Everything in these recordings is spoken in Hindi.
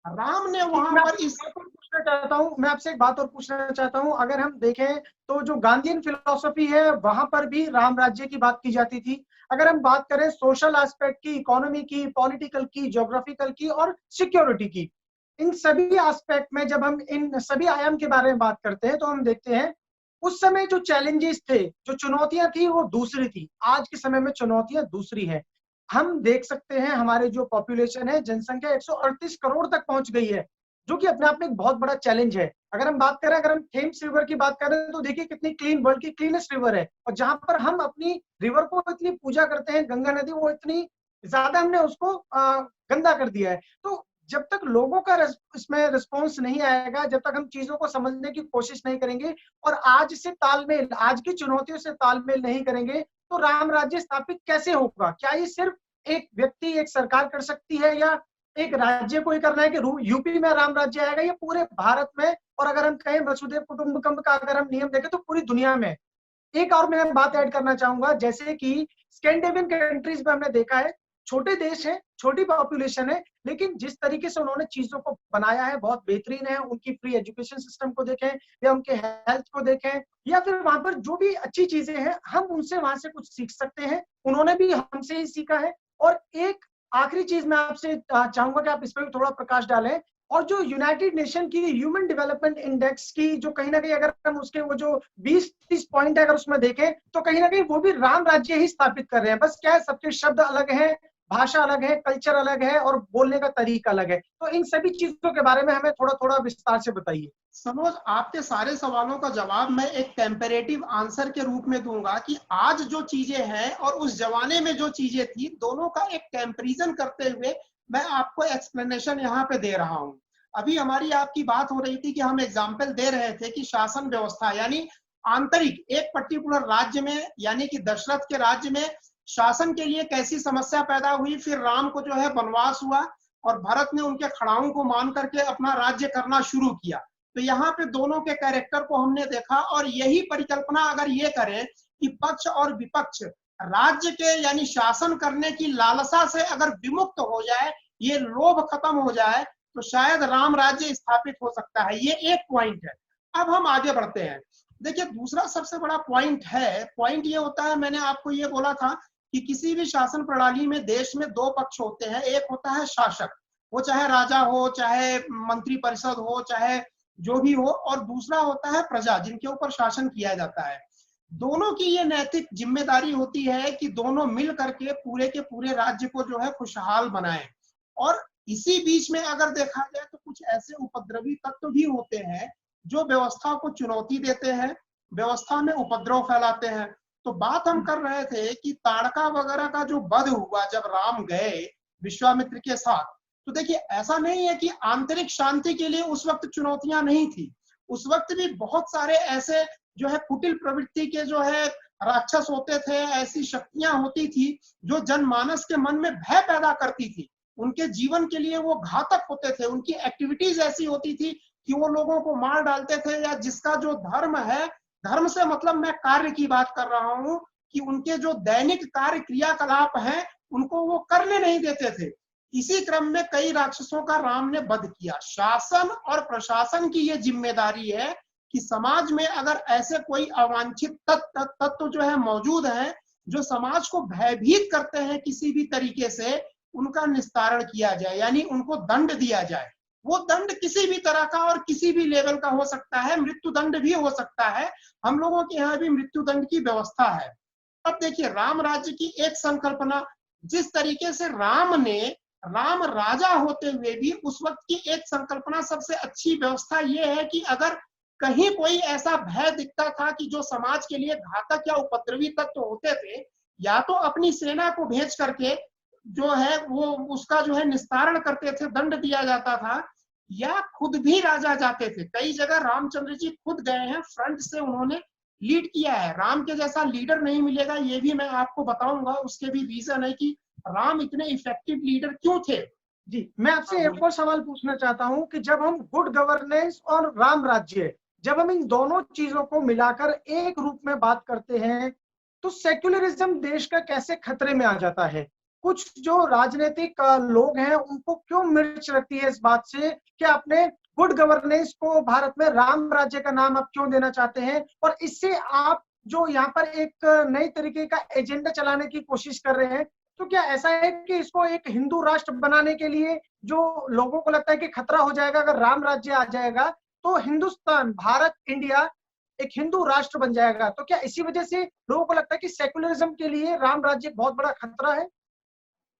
राम ने वहां पर इस पूछना चाहता हूँ, मैं आपसे एक बात और पूछना चाहता हूँ। अगर हम देखें तो जो गांधीयन फिलोसफी है वहां पर भी राम राज्य की बात की जाती थी। अगर हम बात करें सोशल एस्पेक्ट की, इकोनॉमी की, पॉलिटिकल की, ज्योग्राफिकल की और सिक्योरिटी की, इन सभी एस्पेक्ट में जब हम इन सभी आयाम के बारे में बात करते हैं तो हम देखते हैं उस समय जो चैलेंजेस थे, जो चुनौतियां थी वो दूसरी थी। आज के समय में चुनौतियां दूसरी है। हम देख सकते हैं हमारे जो पॉपुलेशन है, जनसंख्या 138 करोड़ तक पहुंच गई है, जो कि अपने आप में एक बहुत बड़ा चैलेंज है। अगर हम बात करें, अगर हम थेम्स रिवर की बात करें तो देखिए कितनी क्लीन, वर्ल्ड की क्लीनेस्ट रिवर है। और जहां पर हम अपनी रिवर को इतनी पूजा करते हैं, गंगा नदी, वो इतनी ज्यादा हमने उसको गंदा कर दिया है। तो जब तक लोगों का इसमें रिस्पॉन्स नहीं आएगा, जब तक हम चीजों को समझने की कोशिश नहीं करेंगे और आज से तालमेल, आज की चुनौतियों से तालमेल नहीं करेंगे, तो राम राज्य स्थापित कैसे होगा? क्या ये सिर्फ एक व्यक्ति, एक सरकार कर सकती है, या एक राज्य को ही करना है कि यूपी में राम राज्य आएगा? ये पूरे भारत में, और अगर हम कहें वसुधैव कुटुंबकम का अगर हम नियम देखें तो पूरी दुनिया में। एक और मैं बात ऐड करना चाहूंगा, जैसे कि स्कैंडिनेवियन कंट्रीज में हमने देखा है, छोटे देश है, छोटी पॉपुलेशन है, लेकिन जिस तरीके से उन्होंने चीजों को बनाया है बहुत बेहतरीन है। उनकी फ्री एजुकेशन सिस्टम को देखें, या उनके हेल्थ को देखें, या फिर वहां पर जो भी अच्छी चीजें हैं, हम उनसे वहां से कुछ सीख सकते हैं। उन्होंने भी हमसे ही सीखा है। और एक आखिरी चीज मैं आपसे चाहूंगा कि आप इस पर भी थोड़ा प्रकाश डालें। और जो यूनाइटेड नेशन की ह्यूमन डेवलपमेंट इंडेक्स की जो कहीं ना कहीं अगर हम उसके वो जो 20-30 पॉइंट है अगर उसमें देखें, तो कहीं ना कहीं वो भी राम राज्य ही स्थापित कर रहे हैं। बस क्या है, सबके शब्द अलग हैं, भाषा अलग है, कल्चर अलग है, और बोलने का तरीका अलग है। तो इन सभी चीजों के बारे में हमें थोड़ा थोड़ा विस्तार से बताइए। सनोज, आपके सारे सवालों का जवाब मैं एक कंपैरेटिव आंसर के रूप में दूंगा कि आज जो चीजें हैं और उस जमाने में जो चीजें थी, दोनों का एक कंपैरिजन करते हुए मैं आपको एक्सप्लेनेशन यहाँ पे दे रहा हूँ। अभी हमारी आपकी बात हो रही थी कि हम एग्जाम्पल दे रहे थे कि शासन व्यवस्था यानी आंतरिक एक पर्टिकुलर राज्य में, यानी कि दशरथ के राज्य में शासन के लिए कैसी समस्या पैदा हुई, फिर राम को जो है वनवास हुआ और भरत ने उनके खड़ाओं को मान करके अपना राज्य करना शुरू किया। तो यहाँ पे दोनों के कैरेक्टर को हमने देखा, और यही परिकल्पना अगर ये करें कि पक्ष और विपक्ष राज्य के यानी शासन करने की लालसा से अगर विमुक्त हो जाए, ये लोभ खत्म हो जाए, तो शायद राम राज्य स्थापित हो सकता है। ये एक पॉइंट है। अब हम आगे बढ़ते हैं। देखिए, दूसरा सबसे बड़ा पॉइंट है, पॉइंट ये होता है, मैंने आपको ये बोला था कि किसी भी शासन प्रणाली में देश में दो पक्ष होते हैं। एक होता है शासक, वो चाहे राजा हो, चाहे मंत्री परिषद हो, चाहे जो भी हो, और दूसरा होता है प्रजा, जिनके ऊपर शासन किया जाता है। दोनों की ये नैतिक जिम्मेदारी होती है कि दोनों मिल करके पूरे के पूरे राज्य को जो है खुशहाल बनाएं। और इसी बीच में अगर देखा जाए तो कुछ ऐसे उपद्रवी तत्व भी होते हैं जो व्यवस्था को चुनौती देते हैं, व्यवस्था में उपद्रव फैलाते हैं। तो बात हम कर रहे थे कि ताड़का वगैरह का जो वध हुआ जब राम गए विश्वामित्र के साथ, तो देखिए ऐसा नहीं है कि आंतरिक शांति के लिए उस वक्त चुनौतियां नहीं थी। उस वक्त भी बहुत सारे ऐसे जो है कुटिल प्रवृत्ति के जो है राक्षस होते थे, ऐसी शक्तियां होती थी जो जनमानस के मन में भय पैदा करती थी। उनके जीवन के लिए वो घातक होते थे। उनकी एक्टिविटीज ऐसी होती थी कि वो लोगों को मार डालते थे, या जिसका जो धर्म है, धर्म से मतलब मैं कार्य की बात कर रहा हूं, कि उनके जो दैनिक कार्य क्रियाकलाप हैं उनको वो करने नहीं देते थे। इसी क्रम में कई राक्षसों का राम ने वध किया। शासन और प्रशासन की ये जिम्मेदारी है कि समाज में अगर ऐसे कोई अवांछित तत्व जो है मौजूद है, जो समाज को भयभीत करते हैं किसी भी तरीके से, उनका निस्तारण किया जाए, यानी उनको दंड दिया जाए। वो दंड किसी भी तरह का और किसी भी लेवल का हो सकता है, मृत्यु दंड भी हो सकता है। हम लोगों के यहाँ भी मृत्यु दंड की व्यवस्था है। अब देखिए, राम राज्य की एक संकल्पना, जिस तरीके से राम राजा होते हुए भी उस वक्त की एक संकल्पना, सबसे अच्छी व्यवस्था यह है कि अगर कहीं कोई ऐसा भय दिखता था कि जो समाज के लिए घातक या उपद्रवी तत्व होते थे, या तो अपनी सेना को भेज करके जो है वो उसका जो है निस्तारण करते थे, दंड दिया जाता था, या खुद भी राजा जाते थे। कई जगह रामचंद्र जी खुद गए हैं, फ्रंट से उन्होंने लीड किया है। राम के जैसा लीडर नहीं मिलेगा, ये भी मैं आपको बताऊंगा। उसके भी रीजन है कि राम इतने इफेक्टिव लीडर क्यों थे। जी, मैं आपसे एक और सवाल पूछना चाहता हूं कि जब हम गुड गवर्नेंस और राम राज्य, जब हम इन दोनों चीजों को मिलाकर एक रूप में बात करते हैं, तो सेक्युलरिज्म देश का कैसे खतरे में आ जाता है? कुछ जो राजनीतिक लोग हैं उनको क्यों मिर्च लगती है इस बात से कि अपने गुड गवर्नेंस को भारत में राम राज्य का नाम आप क्यों देना चाहते हैं, और इससे आप जो यहाँ पर एक नई तरीके का एजेंडा चलाने की कोशिश कर रहे हैं, तो क्या ऐसा है कि इसको एक हिंदू राष्ट्र बनाने के लिए जो लोगों को लगता है कि खतरा हो जाएगा अगर राम राज्य आ जाएगा, तो हिंदुस्तान, भारत, इंडिया एक हिंदू राष्ट्र बन जाएगा, तो क्या इसी वजह से लोगों को लगता है कि सेकुलरिज्म के लिए राम राज्य एक बहुत बड़ा खतरा है?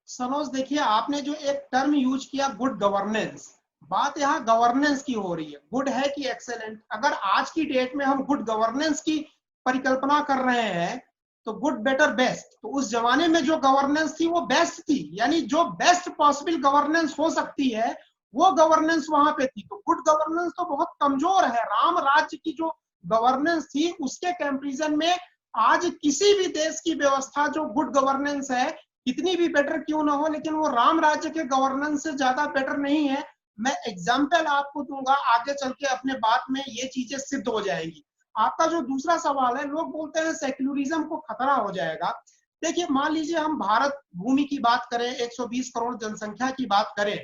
सनोज देखिए, आपने जो एक टर्म यूज किया गुड गवर्नेंस, बात यहाँ गवर्नेंस की हो रही है, गुड है कि एक्सेलेंट। अगर आज की डेट में हम गुड गवर्नेंस की परिकल्पना कर रहे हैं तो गुड बेटर बेस्ट, तो उस जमाने में जो गवर्नेंस थी वो बेस्ट थी, यानी जो बेस्ट पॉसिबल गवर्नेंस हो सकती है वो गवर्नेंस वहां पे थी। तो गुड गवर्नेंस तो बहुत कमजोर है। राम राज्य की जो गवर्नेंस थी उसके कंपैरिजन में आज किसी भी देश की व्यवस्था जो गुड गवर्नेंस है, कितनी भी बेटर क्यों ना हो, लेकिन वो राम राज्य के गवर्नेंस से ज्यादा बेटर नहीं है। मैं एग्जाम्पल आपको दूंगा, आगे चल के अपने बात में ये चीजें सिद्ध हो जाएंगी। आपका जो दूसरा सवाल है, लोग बोलते हैं सेक्युलरिज्म को खतरा हो जाएगा। देखिए, मान लीजिए हम भारत भूमि की बात करें, 120 करोड़ जनसंख्या की बात करें,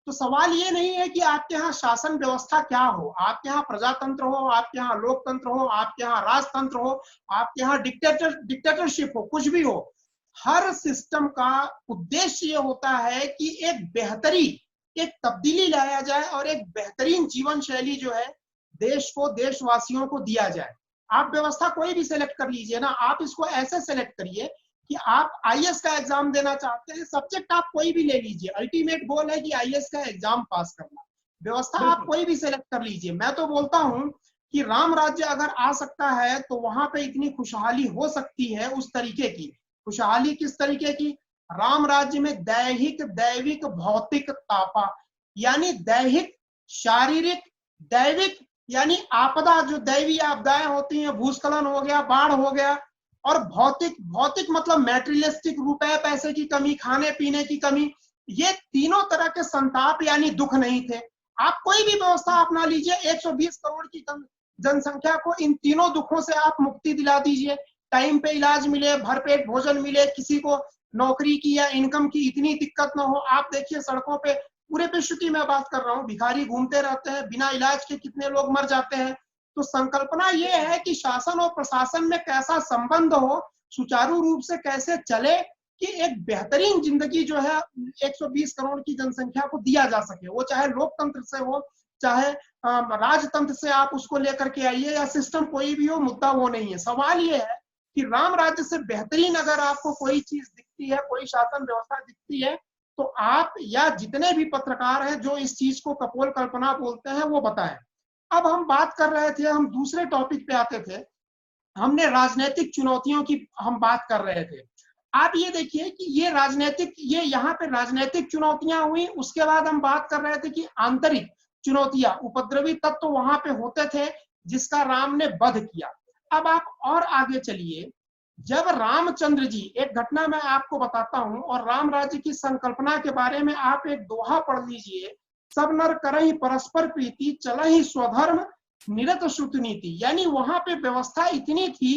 तो सवाल ये नहीं है कि आपके यहाँ शासन व्यवस्था क्या हो, आपके यहाँ प्रजातंत्र हो, आपके यहाँ लोकतंत्र हो, आपके यहाँ राजतंत्र हो, आपके यहाँ डिक्टेटरशिप हो, कुछ भी हो। हर सिस्टम का उद्देश्य ये होता है कि एक बेहतरी, एक तब्दीली लाया जाए और एक बेहतरीन जीवन शैली जो है देश को, देशवासियों को दिया जाए। आप व्यवस्था कोई भी सिलेक्ट कर लीजिए ना, आप इसको ऐसे सिलेक्ट करिए कि आप आईएएस का एग्जाम देना चाहते हैं, सब्जेक्ट आप कोई भी ले लीजिए, अल्टीमेट गोल है कि आईएएस का एग्जाम पास करना। व्यवस्था आप कोई भी सिलेक्ट कर लीजिए। मैं तो बोलता हूं कि राम राज्य अगर आ सकता है तो वहां पे इतनी खुशहाली हो सकती है, उस तरीके की खुशहाली। किस तरीके की? राम राज्य में दैहिक, दैविक, भौतिक तापा, यानी दैहिक, शारीरिक, दैविक यानी आपदा, जो दैवीय आपदाएं होती हैं, भूस्खलन हो गया, बाढ़ हो गया, और भौतिक, भौतिक मतलब मैटेरियलिस्टिक, रुपए पैसे की कमी, खाने पीने की कमी, ये तीनों तरह के संताप यानी दुख नहीं थे। आप कोई भी व्यवस्था अपना लीजिए, 120 करोड़ की जनसंख्या को इन तीनों दुखों से आप मुक्ति दिला दीजिए। टाइम पे इलाज मिले, भरपेट भोजन मिले, किसी को नौकरी की या इनकम की इतनी दिक्कत ना हो। आप देखिए सड़कों पे, पूरे विश्व की मैं बात कर रहा हूँ, भिखारी घूमते रहते हैं, बिना इलाज के कितने लोग मर जाते हैं। तो संकल्पना ये है कि शासन और प्रशासन में कैसा संबंध हो, सुचारू रूप से कैसे चले कि एक बेहतरीन जिंदगी जो है 120 करोड़ की जनसंख्या को दिया जा सके। वो चाहे लोकतंत्र से हो, चाहे राजतंत्र से आप उसको लेकर के आइए, या सिस्टम कोई भी हो, मुद्दा वो नहीं है। सवाल ये है कि राम राज्य से बेहतरीन अगर आपको कोई चीज दिखती है, कोई शासन व्यवस्था दिखती है, तो आप या जितने भी पत्रकार हैं जो इस चीज को कपोल कल्पना बोलते हैं वो बताएं। अब हम बात कर रहे थे, हम दूसरे टॉपिक पे आते थे, हमने राजनीतिक चुनौतियों की हम बात कर रहे थे। आप ये देखिए कि ये राजनीतिक, ये यहाँ पे राजनीतिक चुनौतियां हुई, उसके बाद हम बात कर रहे थे कि आंतरिक चुनौतियां, उपद्रवी तत्व तो वहां पे होते थे जिसका राम ने वध किया। अब आप और आगे चलिए, जब रामचंद्र जी, एक घटना मैं आपको बताता हूं, और राम राज्य की संकल्पना के बारे में आप एक दोहा पढ़ लीजिए, सब नर करहि परस्पर प्रीति, चलहि स्वधर्म निरत श्रुत नीति। यानी वहां पे व्यवस्था इतनी थी,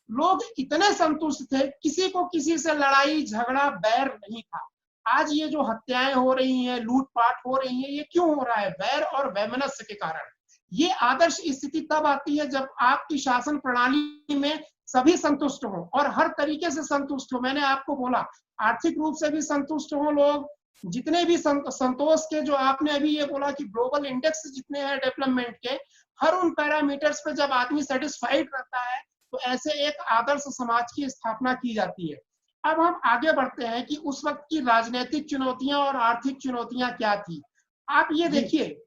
लोग इतने संतुष्ट थे, किसी को किसी से लड़ाई झगड़ा बैर नहीं था। आज ये जो हत्याएं हो रही हैं, लूटपाट हो रही है, ये क्यों हो रहा है? बैर और वैमनस्य के कारण। ये आदर्श स्थिति तब आती है जब आपकी शासन प्रणाली में सभी संतुष्ट हो और हर तरीके से संतुष्ट हो। मैंने आपको बोला, आर्थिक रूप से भी संतुष्ट हो लोग, जितने भी संतोष के, जो आपने अभी ये बोला कि ग्लोबल इंडेक्स जितने हैं डेवलपमेंट के, हर उन पैरामीटर्स पे जब आदमी सेटिस्फाइड रहता है तो ऐसे एक आदर्श समाज की स्थापना की जाती है। अब हम आगे बढ़ते हैं कि उस वक्त की राजनीतिक चुनौतियां और आर्थिक चुनौतियां क्या थी। आप ये देखिए,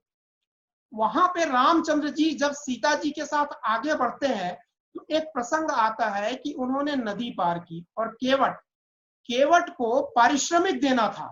वहां पे रामचंद्र जी जब सीता जी के साथ आगे बढ़ते हैं तो एक प्रसंग आता है कि उन्होंने नदी पार की और केवट को पारिश्रमिक देना था।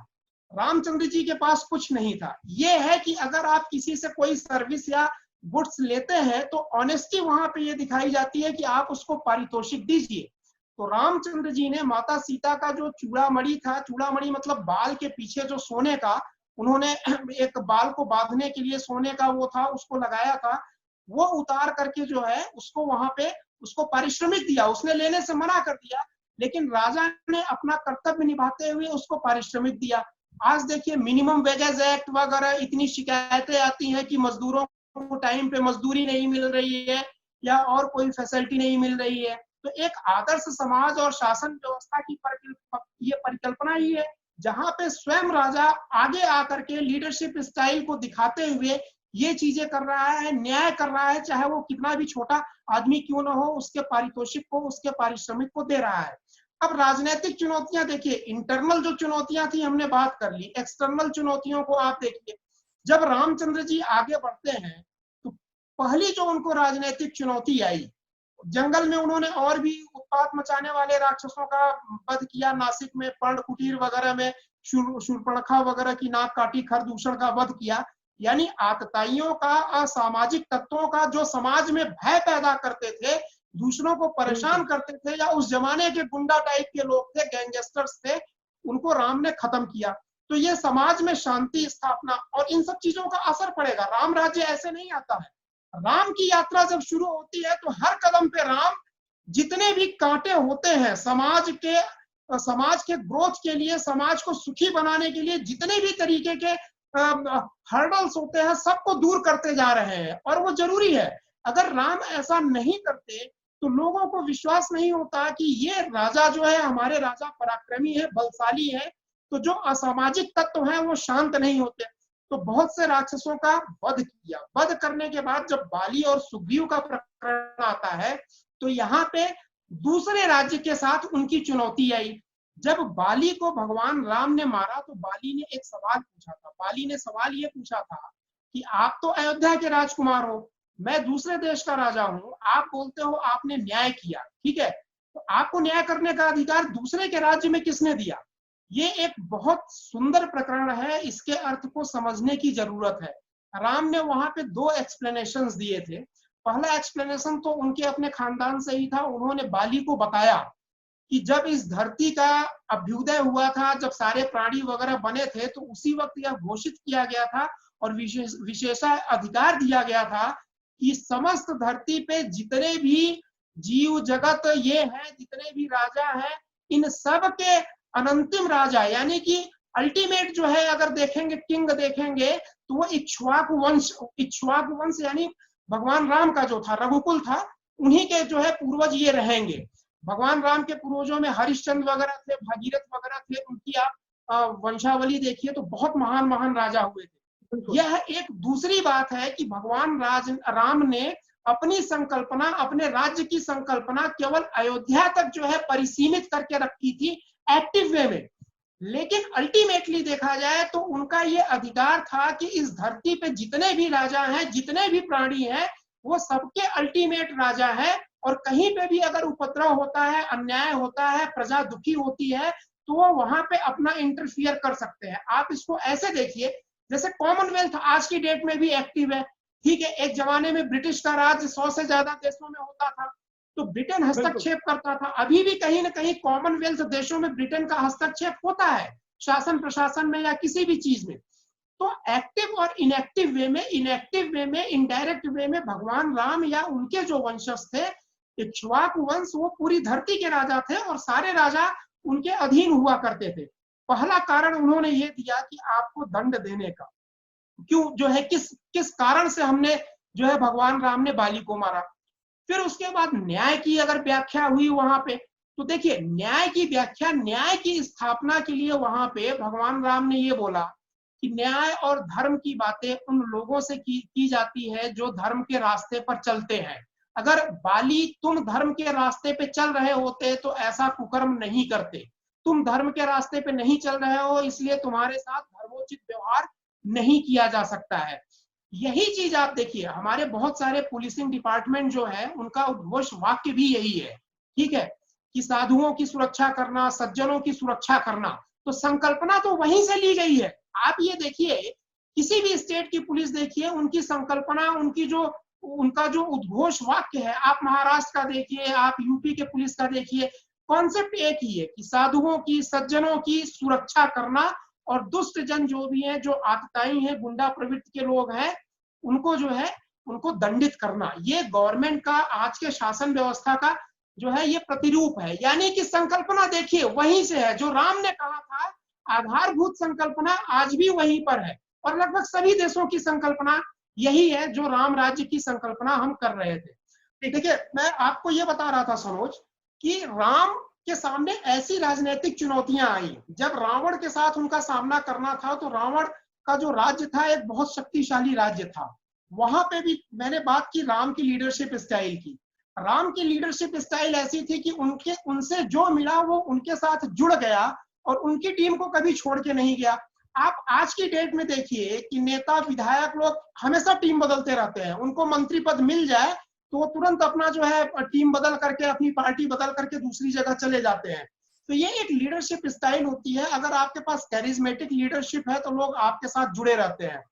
रामचंद्र जी के पास कुछ नहीं था। ये है कि अगर आप किसी से कोई सर्विस या गुड्स लेते हैं तो ऑनेस्टी वहां पे ये दिखाई जाती है कि आप उसको पारितोषिक दीजिए। तो रामचंद्र जी ने माता सीता का जो चूड़ामणि था, चूड़ामणि मतलब बाल के पीछे जो सोने का, उन्होंने एक बाल को बांधने के लिए सोने का वो था, उसको लगाया था, वो उतार करके जो है उसको वहां पे उसको पारिश्रमिक दिया। उसने लेने से मना कर दिया, लेकिन राजा ने अपना कर्तव्य निभाते हुए उसको पारिश्रमिक दिया। आज देखिए मिनिमम वेजेस एक्ट वगैरह इतनी शिकायतें आती हैं कि मजदूरों को टाइम पे मजदूरी नहीं मिल रही है या और कोई फैसिलिटी नहीं मिल रही है। तो एक आदर्श समाज और शासन व्यवस्था की ये परिकल्पना ही है, जहां पे स्वयं राजा आगे आकर के लीडरशिप स्टाइल को दिखाते हुए ये चीजें कर रहा है, न्याय कर रहा है, चाहे वो कितना भी छोटा आदमी क्यों ना हो, उसके पारितोषिक को, उसके पारिश्रमिक को दे रहा है। अब राजनीतिक चुनौतियां देखिए, इंटरनल जो चुनौतियां थी हमने बात कर ली, एक्सटर्नल चुनौतियों को आप देखिए। जब रामचंद्र जी आगे बढ़ते हैं तो पहली जो उनको राजनीतिक चुनौती आई, जंगल में उन्होंने और भी उत्पात मचाने वाले राक्षसों का वध किया। नासिक में पर्ण कुटीर वगैरह में शूर्पणखा वगैरह की नाक काटी, खरदूषण का वध किया। यानी आतताइयों का, असामाजिक तत्वों का जो समाज में भय पैदा करते थे, दूसरों को परेशान करते थे, या उस जमाने के गुंडा टाइप के लोग थे, गैंगस्टर्स थे, उनको राम ने खत्म किया। तो ये समाज में शांति स्थापना और इन सब चीजों का असर पड़ेगा। राम राज्य ऐसे नहीं आता है। राम की यात्रा जब शुरू होती है तो हर कदम पे राम जितने भी कांटे होते हैं समाज के ग्रोथ के लिए, समाज को सुखी बनाने के लिए, जितने भी तरीके के हर्डल्स होते हैं सबको दूर करते जा रहे हैं, और वो जरूरी है। अगर राम ऐसा नहीं करते तो लोगों को विश्वास नहीं होता कि ये राजा जो है, हमारे राजा पराक्रमी है, बलशाली है, तो जो असामाजिक तत्व हैं वो शांत नहीं होते। तो बहुत से राक्षसों का वध किया। वध करने के बाद जब बाली और सुग्रीव का प्रकरण आता है तो यहाँ पे दूसरे राज्य के साथ उनकी चुनौती आई। जब बाली को भगवान राम ने मारा तो बाली ने एक सवाल पूछा था। बाली ने सवाल ये पूछा था कि आप तो अयोध्या के राजकुमार हो, मैं दूसरे देश का राजा हूं, आप बोलते हो आपने न्याय किया, ठीक है, तो आपको न्याय करने का अधिकार दूसरे के राज्य में किसने दिया? ये एक बहुत सुंदर प्रकरण है, इसके अर्थ को समझने की जरूरत है। राम ने वहां पे दो एक्सप्लेनेशंस दिए थे। पहला एक्सप्लेनेशन तो उनके अपने खानदान से ही था। उन्होंने बाली को बताया कि जब इस धरती का अभ्युदय हुआ था, जब सारे प्राणी वगैरह बने थे, तो उसी वक्त यह घोषित किया गया था और विशेषाधिकार दिया गया था कि समस्त धरती पे जितने भी जीव जगत ये हैं, जितने भी राजा हैं, इन सब के अनंतिम राजा, यानी कि अल्टीमेट जो है, अगर देखेंगे किंग देखेंगे तो वो इक्ष्वाकु वंश यानी भगवान राम का जो था, रघुकुल था, उन्हीं के जो है पूर्वज ये रहेंगे। भगवान राम के पूर्वजों में हरिश्चंद्र वगैरह थे, भागीरथ वगैरह थे, उनकी आप वंशावली देखिए तो बहुत महान महान राजा हुए थे। यह एक दूसरी बात है कि भगवान राम ने अपनी संकल्पना, अपने राज्य की संकल्पना केवल अयोध्या तक जो है परिसीमित करके रखी थी एक्टिव वे में, लेकिन अल्टीमेटली देखा जाए तो उनका ये अधिकार था कि इस धरती पे जितने भी राजा हैं, जितने भी प्राणी हैं, वो सबके अल्टीमेट राजा है। और कहीं पे भी अगर उपद्रव होता है, अन्याय होता है, प्रजा दुखी होती है, तो वो वहां पे अपना इंटरफियर कर सकते हैं। आप इसको ऐसे देखिए जैसे कॉमनवेल्थ आज की डेट में भी एक्टिव है, ठीक है। एक जमाने में ब्रिटिश का राज 100 से ज्यादा देशों में होता था, तो ब्रिटेन हस्तक्षेप करता था। अभी भी कहीं ना कहीं कॉमनवेल्थ देशों में ब्रिटेन का हस्तक्षेप होता है, शासन प्रशासन में या किसी भी चीज में। तो एक्टिव और इनएक्टिव वे में, इनडायरेक्ट वे में भगवान राम या उनके जो वंशज थे, इक्ष्वाकु वंश, वो पूरी धरती के राजा थे और सारे राजा उनके अधीन हुआ करते थे। पहला कारण उन्होंने ये दिया कि आपको दंड देने का, क्यों जो है, किस कारण से हमने जो है भगवान राम ने बाली को मारा। फिर उसके बाद न्याय की अगर व्याख्या हुई वहां पे, तो देखिए न्याय की व्याख्या, न्याय की स्थापना के लिए वहां पे भगवान राम ने ये बोला कि न्याय और धर्म की बातें उन लोगों से की जाती है जो धर्म के रास्ते पर चलते हैं। अगर बाली तुम धर्म के रास्ते पे चल रहे होते तो ऐसा कुकर्म नहीं करते। तुम धर्म के रास्ते पे नहीं चल रहे हो, इसलिए तुम्हारे साथ धर्मोचित व्यवहार नहीं किया जा सकता है। यही चीज आप देखिए, हमारे बहुत सारे पुलिसिंग डिपार्टमेंट जो है उनका उद्घोष वाक्य भी यही है, ठीक है, कि साधुओं की सुरक्षा करना, सज्जनों की सुरक्षा करना। तो संकल्पना तो वहीं से ली गई है। आप ये देखिए, किसी भी स्टेट की पुलिस देखिए, उनकी संकल्पना, उनका जो उद्घोष वाक्य है, आप महाराष्ट्र का देखिए, आप यूपी के पुलिस का देखिए, कॉन्सेप्ट एक ही है कि साधुओं की, सज्जनों की सुरक्षा करना और दुष्ट जन जो भी हैं, जो आतताई हैं, गुंडा प्रवृत्ति के लोग हैं, उनको जो है उनको दंडित करना। ये गवर्नमेंट का, आज के शासन व्यवस्था का जो है ये प्रतिरूप है, यानी कि संकल्पना देखिए वहीं से है, जो राम ने कहा था आधारभूत संकल्पना आज भी वहीं पर है, और लगभग सभी देशों की संकल्पना यही है जो राम राज्य की संकल्पना हम कर रहे थे। देखिए मैं आपको ये बता रहा था सनोज कि राम के सामने ऐसी राजनीतिक चुनौतियां आई, जब रावण के साथ उनका सामना करना था तो रावण का जो राज्य था एक बहुत शक्तिशाली राज्य था, वहां पे भी मैंने बात की राम की लीडरशिप स्टाइल की। राम की लीडरशिप स्टाइल ऐसी थी कि उनसे जो मिला वो उनके साथ जुड़ गया और उनकी टीम को कभी छोड़ के नहीं गया। आप आज की डेट में देखिए कि नेता विधायक लोग हमेशा टीम बदलते रहते हैं, उनको मंत्री पद मिल जाए तो वो तुरंत अपना जो है टीम बदल करके, अपनी पार्टी बदल करके दूसरी जगह चले जाते हैं। तो ये एक लीडरशिप स्टाइल होती है, अगर आपके पास कैरिज्मेटिक लीडरशिप है तो लोग आपके साथ जुड़े रहते हैं।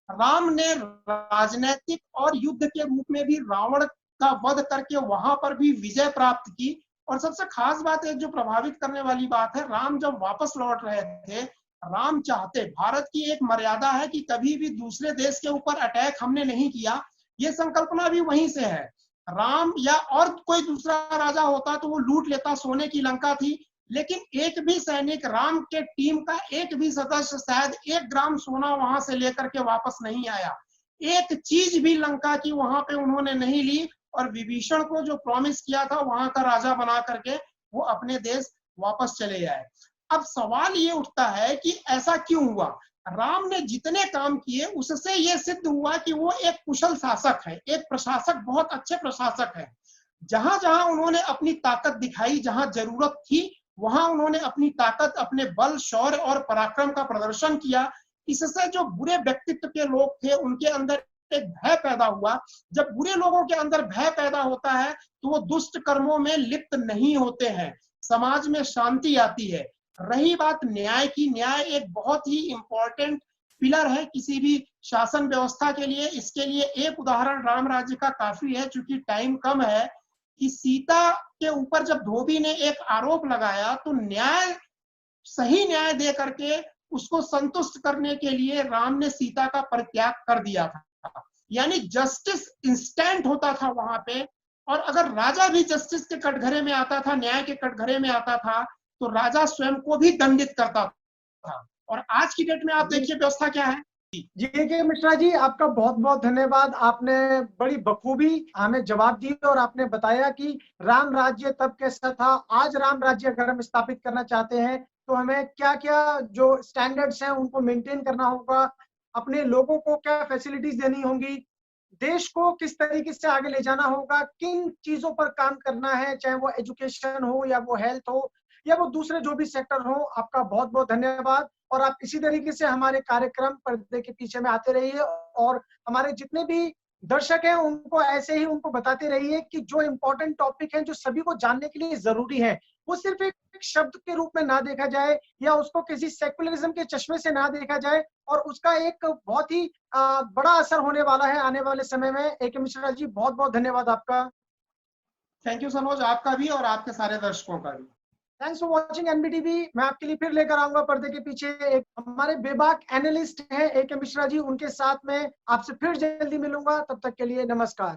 राम ने राजनीतिक और युद्ध के रूप में भी रावण का वध करके वहां पर भी विजय प्राप्त की। और सबसे खास बात है, जो प्रभावित करने वाली बात है, राम जब वापस लौट रहे थे, राम चाहते, भारत की एक मर्यादा है कि कभी भी दूसरे देश के ऊपर अटैक हमने नहीं किया, ये संकल्पना भी वहीं से है। राम या और कोई दूसरा राजा होता तो वो लूट लेता, सोने की लंका थी, लेकिन एक भी सैनिक, राम के टीम का एक भी सदस्य शायद 1 ग्राम सोना वहां से लेकर के वापस नहीं आया, एक चीज भी लंका की वहां पे उन्होंने नहीं ली, और विभीषण को जो प्रॉमिस किया था वहां का राजा बना करके वो अपने देश वापस चले आए। अब सवाल ये उठता है कि ऐसा क्यों हुआ? राम ने जितने काम किए उससे ये सिद्ध हुआ कि वो एक कुशल शासक है, एक प्रशासक, बहुत अच्छे प्रशासक है। जहां जहां उन्होंने अपनी ताकत दिखाई, जहां जरूरत थी वहां उन्होंने अपनी ताकत, अपने बल, शौर्य और पराक्रम का प्रदर्शन किया। इससे जो बुरे व्यक्तित्व के लोग थे उनके अंदर एक भय पैदा हुआ। जब बुरे लोगों के अंदर भय पैदा होता है तो वो दुष्ट कर्मों में लिप्त नहीं होते हैं, समाज में शांति आती है। रही बात न्याय की, न्याय एक बहुत ही इंपॉर्टेंट पिलर है किसी भी शासन व्यवस्था के लिए। इसके लिए एक उदाहरण राम राज्य का काफी है, चूंकि टाइम कम है, कि सीता के ऊपर जब धोबी ने एक आरोप लगाया तो न्याय, सही न्याय दे करके उसको संतुष्ट करने के लिए राम ने सीता का परित्याग कर दिया था। यानी जस्टिस इंस्टेंट होता था वहां पे, और अगर राजा भी जस्टिस के कटघरे में आता था, न्याय के कटघरे में आता था, तो राजा स्वयं को भी दंडित करता था। और आज की डेट में आप देखिए व्यवस्था क्या है। जी के मिश्रा जी, आपका बहुत बहुत धन्यवाद। आपने बड़ी बखूबी हमें जवाब दी और आपने बताया कि राम राज्य तब कैसा था, आज राम राज्य अगर हम स्थापित करना चाहते हैं तो हमें क्या क्या जो स्टैंडर्ड्स हैं उनको मेंटेन करना होगा, अपने लोगों को क्या फैसिलिटीज देनी होंगी, देश को किस तरीके से आगे ले जाना होगा, किन चीजों पर काम करना है, चाहे वो एजुकेशन हो या वो हेल्थ हो या वो दूसरे जो भी सेक्टर हो। आपका बहुत बहुत धन्यवाद। और आप इसी तरीके से हमारे कार्यक्रम पर्दे के पीछे में आते रहिए और हमारे जितने भी दर्शक हैं उनको ऐसे ही उनको बताते रहिए कि जो इम्पोर्टेंट टॉपिक है, जो सभी को जानने के लिए जरूरी है, वो सिर्फ एक शब्द के रूप में ना देखा जाए या उसको किसी सेकुलरिज्म के चश्मे से ना देखा जाए, और उसका एक बहुत ही बड़ा असर होने वाला है आने वाले समय में। AK मिश्रा जी, बहुत बहुत धन्यवाद आपका। थैंक यू सनोज, आपका भी और आपके सारे दर्शकों का भी। Thanks for watching NBTV। मैं आपके लिए फिर लेकर आऊंगा पर्दे के पीछे एक हमारे बेबाक एनालिस्ट हैं AK मिश्रा जी, उनके साथ में आपसे फिर जल्दी मिलूंगा। तब तक के लिए नमस्कार।